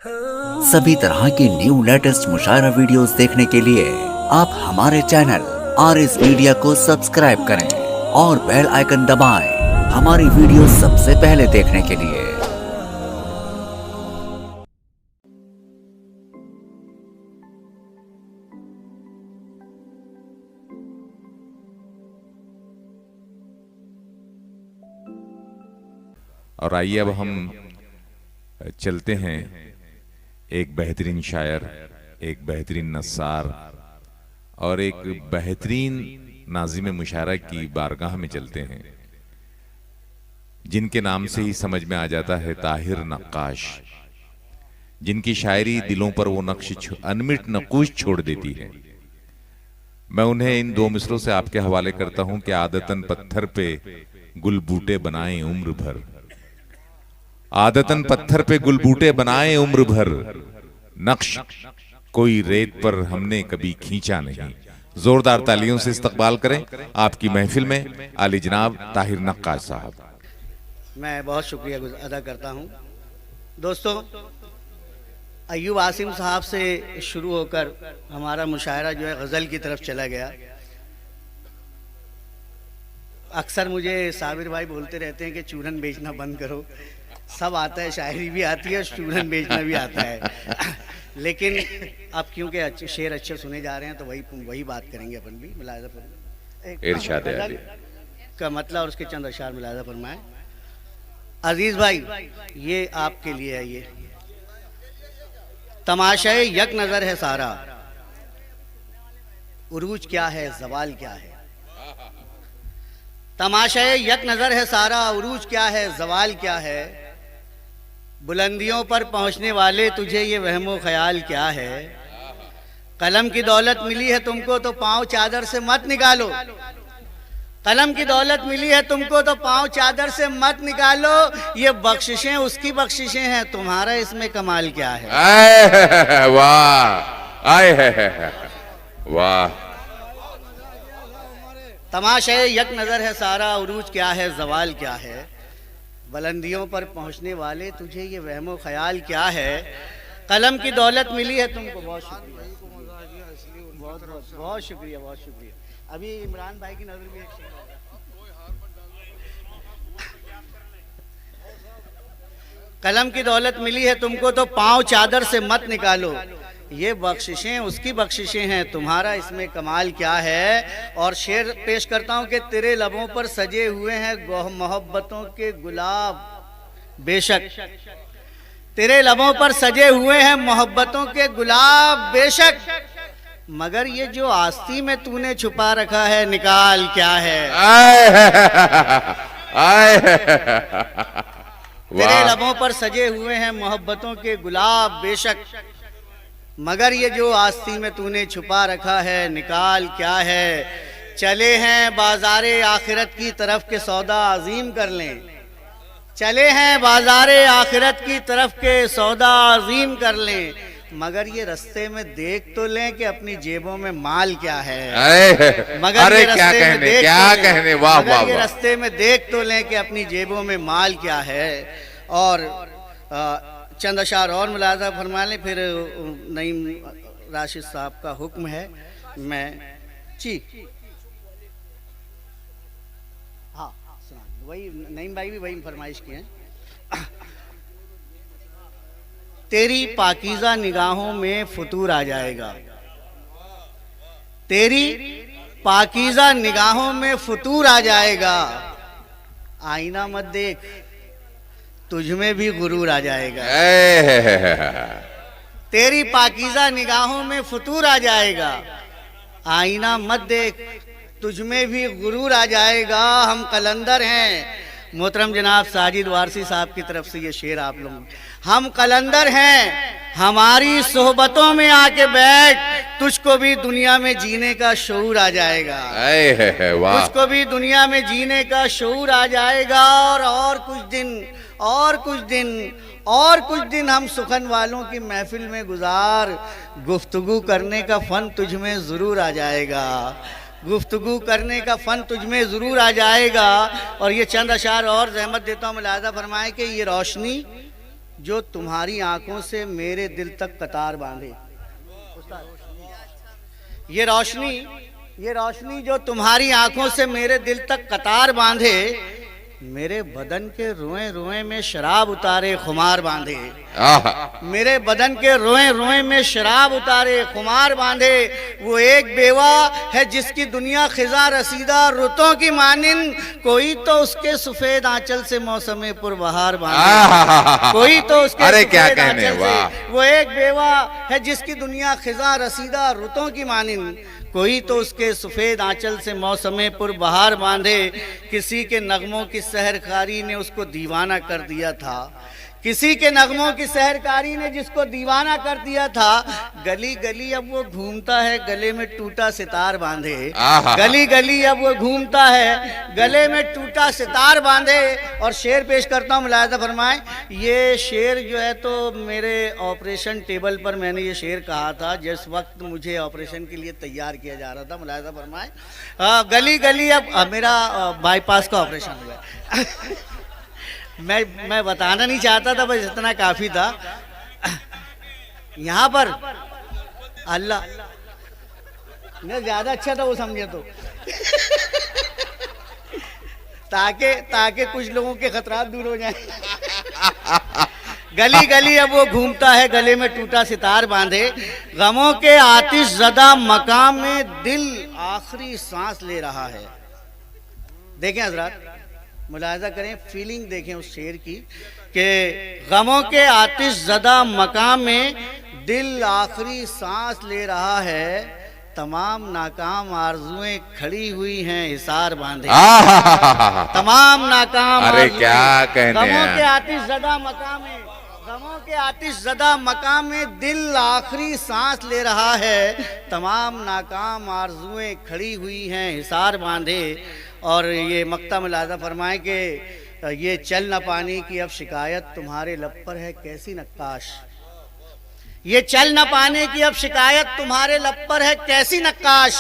सभी तरह की न्यू लेटेस्ट मुशायरा वीडियोस देखने के लिए आप हमारे चैनल RS मीडिया को सब्सक्राइब करें और बेल आइकन दबाएं हमारी वीडियो सबसे पहले देखने के लिए। और आइए अब हम चलते हैं एक बेहतरीन शायर, एक बेहतरीन नस्सार और एक बेहतरीन नाज़िम मुशायरा की बारगाह में चलते हैं, जिनके नाम से ही समझ में आ जाता है ताहिर नक्काश, जिनकी शायरी दिलों पर वो नक्श अनमिट नकूश छोड़ देती है। मैं उन्हें इन दो मिसरों से आपके हवाले करता हूं कि आदतन पत्थर पे गुल बूटे बनाए उम्र भर, आदतन पत्थर पे गुलबूटे बनाए उम्र भर, नक्श कोई रेत पर हमने कभी खींचा नहीं। जोरदार तालियों से इस्तकबाल करें आपकी महफिल में आली जनाब ताहिर नक्काश साहब। मैं बहुत शुक्रिया अदा करता हूं। दोस्तों, अय्यूब आसिम साहब से शुरू होकर हमारा मुशायरा जो है गज़ल की तरफ चला गया। अक्सर मुझे साबिर भाई बोलते रहते हैं कि चूरन बेचना बंद करो। सब आता है, शायरी भी आती है, चूरन बेचना भी आता है। लेकिन अब क्योंकि शेर अच्छे सुने जा रहे हैं तो वही बात करेंगे अपन भी। मुलाहिज़ा फरमाएं इरशाद है का मतलब और उसके चंद अशार मुलाहिज़ा फरमाएं। अजीज भाई, ये आपके लिए है। ये तमाशाए यक नज़र है सारा, उरूज क्या है ज़वाल क्या है। तमाशाए यक नज़र है सारा, उरूज क्या है ज़वाल क्या है। बुलंदियों पर पहुंचने वाले तुझे ये वहमो ख्याल क्या है। कलम की दौलत मिली है तुमको तो पांव चादर से मत निकालो, कलम की दौलत मिली है तुमको तो पांव चादर से मत निकालो। ये बख्शिशें उसकी बख्शिशें हैं, तुम्हारा इसमें कमाल क्या है। वाह, आए है वाह। तमाशाए यक नज़र है सारा, उरूज क्या है ज़वाल क्या है। बुलंदियों पर पहुंचने वाले तुझे ये वहमो ख्याल क्या है। कलम की दौलत मिली है तुमको। बहुत शुक्रिया, बहुत शुक्रिया, बहुत शुक्रिया। अभी इमरान भाई की नजर में एक शेर होगा। कलम की दौलत मिली है तुमको तो पांव चादर से मत निकालो, ये बख्शिशें उसकी बख्शिशें हैं, तुम्हारा इसमें कमाल क्या है। और शेर पेश करता हूं कि तेरे लबों पर सजे हुए हैं मोहब्बतों के गुलाब, बेशक तेरे लबों पर सजे हुए हैं मोहब्बतों के गुलाब, बेशक मगर ये जो आस्ती में तूने छुपा रखा है निकाल क्या है। तेरे लबों पर सजे हुए हैं मोहब्बतों के गुलाब, बेशक मगर ये जो आस्ती में तूने छुपा रखा है निकाल क्या है। चले हैं बाजारे आखिरत की तरफ के सौदा अजीम कर लें, चले हैं बाजारे आखिरत की तरफ के सौदा अजीम कर लें, मगर ये रास्ते में देख तो लें कि अपनी जेबों में माल क्या है। मगर ये रास्ते में देख तो लें कि अपनी जेबों में माल क्या है। और चंद अशार और मुलाज़ा फरमा लें, फिर नईम राशिद साहब का हुक्म है। मैं हाँ वही नईम भाई भी वही फरमाइश की है। तेरी पाकीज़ा निगाहों में फुतूर आ जाएगा, तेरी पाकीज़ा निगाहों में फुतूर आ जाएगा। आईना मत देख, तुझ में भी गुरूर आ जाएगा। तेरी पाकीज़ा निगाहों में फुतूर आ जाएगा, आईना मत देख तुझ में भी गुरूर आ जाएगा। हम कलंदर हैं, मोहतरम जनाब साजिद वारसी साहब की तरफ से ये शेर आप लोग। हम कलंदर हैं, हमारी सोहबतों में आके बैठ, तुझको भी दुनिया में जीने का शऊर आ जाएगा। तुझको भी दुनिया में जीने का शऊर आ जाएगा। और कुछ दिन हम सुखन वालों की महफिल में गुजार, गुफ्तगू करने का फन तुझ में जरूर आ जाएगा, गुफ्तगू करने का फन तुझ में जरूर आ जाएगा। और ये चंद अशार और ज़हमत देता हूँ, मुलाहिज़ा फरमाएं कि ये रोशनी जो तुम्हारी आंखों से मेरे दिल तक कतार बांधे। ये रोशनी जो तुम्हारी आंखों से मेरे दिल तक कतार बांधे, मेरे बदन के रोए रोए में शराब उतारे खुमार बांधे। मेरे बदन के रोए रोए में शराब उतारे खुमार बांधे। वो एक बेवा है जिसकी दुनिया खिजा रसीदा रुतों की मानिन, कोई तो उसके सफेद आंचल से मौसम पुरबहार बांधे। कोई तो उसके अरे क्या सफेद कहने, आंचल से। वो एक बेवा है जिसकी दुनिया खिजा रसीदा रुतों की मानिन, कोई तो उसके सफेद आंचल से मौसम पुरबहार बांधे। किसी के नगमों की सहरकारी ने उसको दीवाना कर दिया था, किसी के नगमों की सहरकारी ने जिसको दीवाना कर दिया था। गली गली अब वो घूमता है गले में टूटा सितार बांधे। गली गली अब वो घूमता है गले में टूटा सितार बांधे। और शेर पेश करता हूँ, मुलाहिजा फरमाएं। ये शेर जो है तो मेरे ऑपरेशन टेबल पर मैंने ये शेर कहा था जिस वक्त मुझे ऑपरेशन के लिए तैयार किया जा रहा था। मुलाहिजा फरमाएं, गली गली अब मेरा बाईपास का ऑपरेशन हुआ। मैं बताना नहीं चाहता था, बस इतना काफी था। यहाँ पर अल्लाह ने ज्यादा अच्छा था वो समझे तो ताकि कुछ लोगों के खतरात दूर हो जाए। गली गली अब वो घूमता है गले में टूटा सितार बांधे, गमों के आतिश ज़दा मकाम में दिल आखिरी सांस ले रहा है। देखें हजरात, मुलाहिजा करें, फीलिंग देखें उस शेर की कि गमों के आतिश ज़दा मकाम में दिल आखिरी सांस ले रहा है, तमाम नाकाम आरज़ुएं खड़ी हुई हैं हिसार बांधे। तमाम नाकाम, अरे क्या कहने, गमों के आतिश ज़दा मकाम में, गमों के आतिश ज़दा मकाम में दिल आखिरी सांस ले रहा है, तमाम नाकाम आरज़ुएं खड़ी हुई हैं हिसार बांधे। और ये मक्ता मुलाहिजा फरमाएं कि ये चल न पाने की अब शिकायत तुम्हारे लब पर है कैसी नक्काश। ये चल न पाने की अब शिकायत तुम्हारे लब पर है कैसी नक्काश,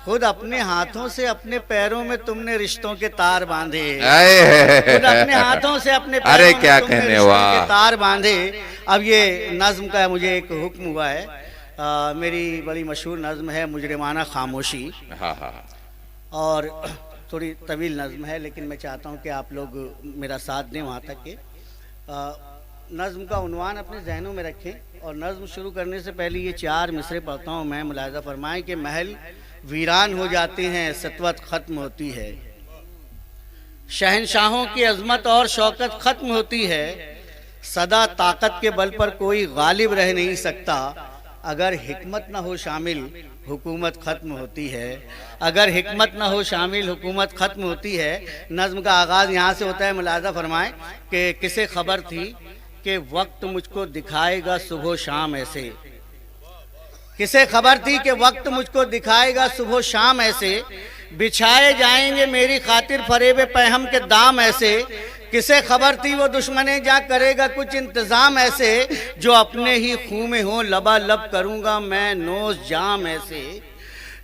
खुद अपने हाथों से अपने पैरों में तुमने रिश्तों के तार बांधे। खुद अपने हाथों से अपने पैरों अरे में क्या तुमने कहने, रिश्तों वाह। के तार बांधे। अब ये नज्म का मुझे एक हुक्म हुआ है, मेरी बड़ी मशहूर नज्म है मुजरिमाना खामोशी, और थोड़ी तवील नज़्म है, लेकिन मैं चाहता हूँ कि आप लोग मेरा साथ दें वहाँ तक के। नज़्म का उन्वान अपने जहनों में रखें और नज़्म शुरू करने से पहले ये 4 मिसरे पढ़ता हूँ मैं। मुलाहिजा फरमाएं कि महल वीरान हो जाते हैं, सतवत ख़त्म होती है, शहनशाहों की अज़मत और शौकत ख़त्म होती है, सदा ताकत के बल पर कोई गालिब रह नहीं सकता, अगर हिकमत न हो शामिल हुकूमत ख़त्म होती है। अगर हिकमत न हो शामिल हुकूमत ख़त्म होती है। नज़्म का आगाज़ यहाँ से होता है, मुलाहिजा फरमाएं कि किसे खबर थी कि वक्त मुझको दिखाएगा सुबह शाम ऐसे, किसे खबर थी कि वक्त मुझको दिखाएगा सुबह शाम ऐसे, बिछाए जाएंगे मेरी खातिर फरेब पैहम के दाम ऐसे, किसे खबर थी वो दुश्मने जा करेगा कुछ इंतज़ाम ऐसे, जो अपने ही खून में हो लबालब करूँगा मैं नोज जाम ऐसे।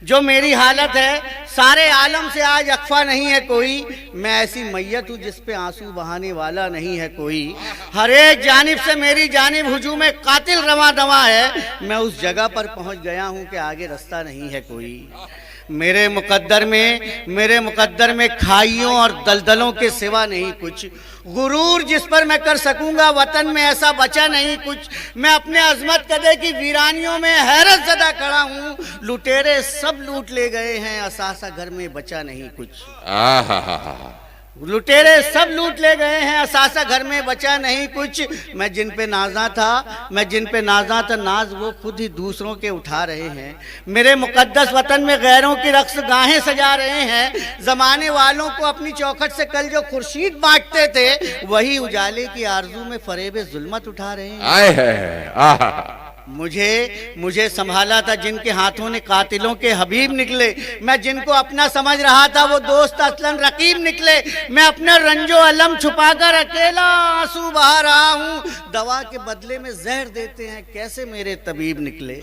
जो मेरी हालत है सारे आलम से आज अख्फा नहीं है कोई, मैं ऐसी मैयत हूँ जिस पे आंसू बहाने वाला नहीं है कोई, हर एक जानिब से मेरी जानिब हुजूम कातिल रवा दवा है, मैं उस जगह पर पहुँच गया हूँ कि आगे रास्ता नहीं है कोई। मेरे मुकद्दर में खाइयों और दलदलों के सिवा नहीं कुछ, गुरूर जिस पर मैं कर सकूंगा वतन में ऐसा बचा नहीं कुछ, मैं अपने अजमत कदे की वीरानियों में हैरत ज़दा खड़ा हूँ, लुटेरे सब लूट ले गए हैं असासा घर में बचा नहीं कुछ। लुटेरे सब लूट ले गए हैं असासा घर में बचा नहीं कुछ, मैं जिन पे नाजा था नाज वो खुद ही दूसरों के उठा रहे हैं, मेरे मुकद्दस वतन में गैरों की रक्स गाहें सजा रहे हैं, जमाने वालों को अपनी चौखट से कल जो खुर्शीद बांटते थे वही उजाले की आरजू में फरेब जुल्मत उठा रहे हैं। मुझे संभाला था जिनके हाथों ने कातिलों के हबीब निकले। मैं जिनको अपना समझ रहा था वो दोस्त असलन रकीब निकले। मैं अपने रंजो अलम छुपाकर अकेला आंसू बहा रहा हूँ। दवा के बदले में जहर देते हैं कैसे मेरे तबीब निकले।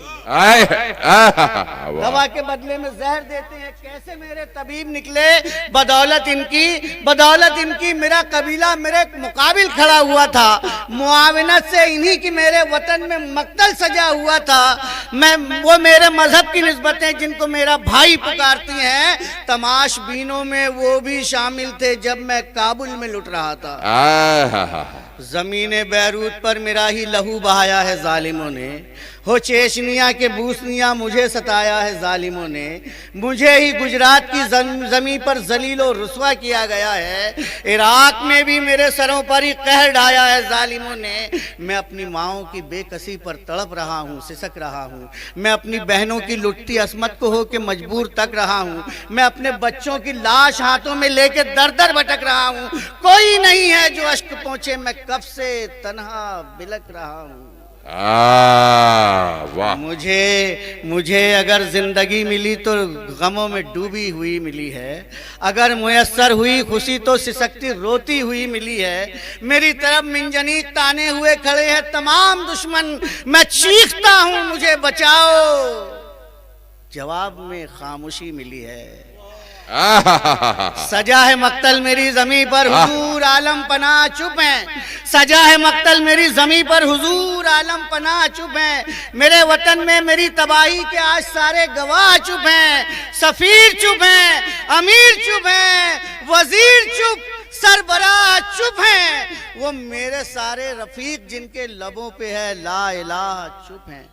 दवा के बदले में जहर देते हैं कैसे मेरे तबीब निकले। बदौलत इनकी मेरा कबीला मेरे मुकाबिल खड़ा हुआ था। मुआविनत से इन्हीं की मेरे वतन में मक्तल सजा हुआ था। वो मेरे मजहब की निस्बतें जिनको मेरा भाई पुकारती हैं, तमाश बीनों में वो भी शामिल थे जब मैं काबुल में लुट रहा था। जमीने बैरूत पर मेरा ही लहू बहाया है जालिमों ने। हो चेचनिया के बूसनिया मुझे सताया है जालिमों ने। मुझे ही गुजरात की जमीन पर जलीलो रुस्वा किया गया है। इराक में भी मेरे सरों पर ही कहर ढाया है जालिमों ने। मैं अपनी माओं की बेकसी पर तड़प रहा हूँ, सिसक रहा हूँ। मैं अपनी बहनों की लुटती असमत को होके मजबूर तक रहा हूँ। मैं अपने बच्चों की लाश हाथों में लेके दर दर भटक रहा हूँ। कोई नहीं है जो अश्क पहुंचे, मैं कब से तन्हा बिलक रहा हूँ। वाह। मुझे अगर जिंदगी मिली तो गमों में डूबी हुई मिली है। अगर मुयस्सर हुई खुशी तो सिसकती रोती हुई मिली है। मेरी तरफ मिंजनीक ताने हुए खड़े हैं तमाम दुश्मन। मैं चीखता हूं मुझे बचाओ, जवाब में खामोशी मिली है। सजा है मक्तल मेरी जमी पर हुजूर आलम पनाह चुप है। सजा है मक्तल मेरी जमी पर हुजूर आलम पनाह चुप है। मेरे वतन में मेरी तबाही के आज सारे गवाह चुप हैं। सफीर चुप हैं, अमीर चुप हैं, वजीर चुप, सरबराह चुप हैं। वो मेरे सारे रफीक जिनके लबों पे है ला इलाहा चुप हैं।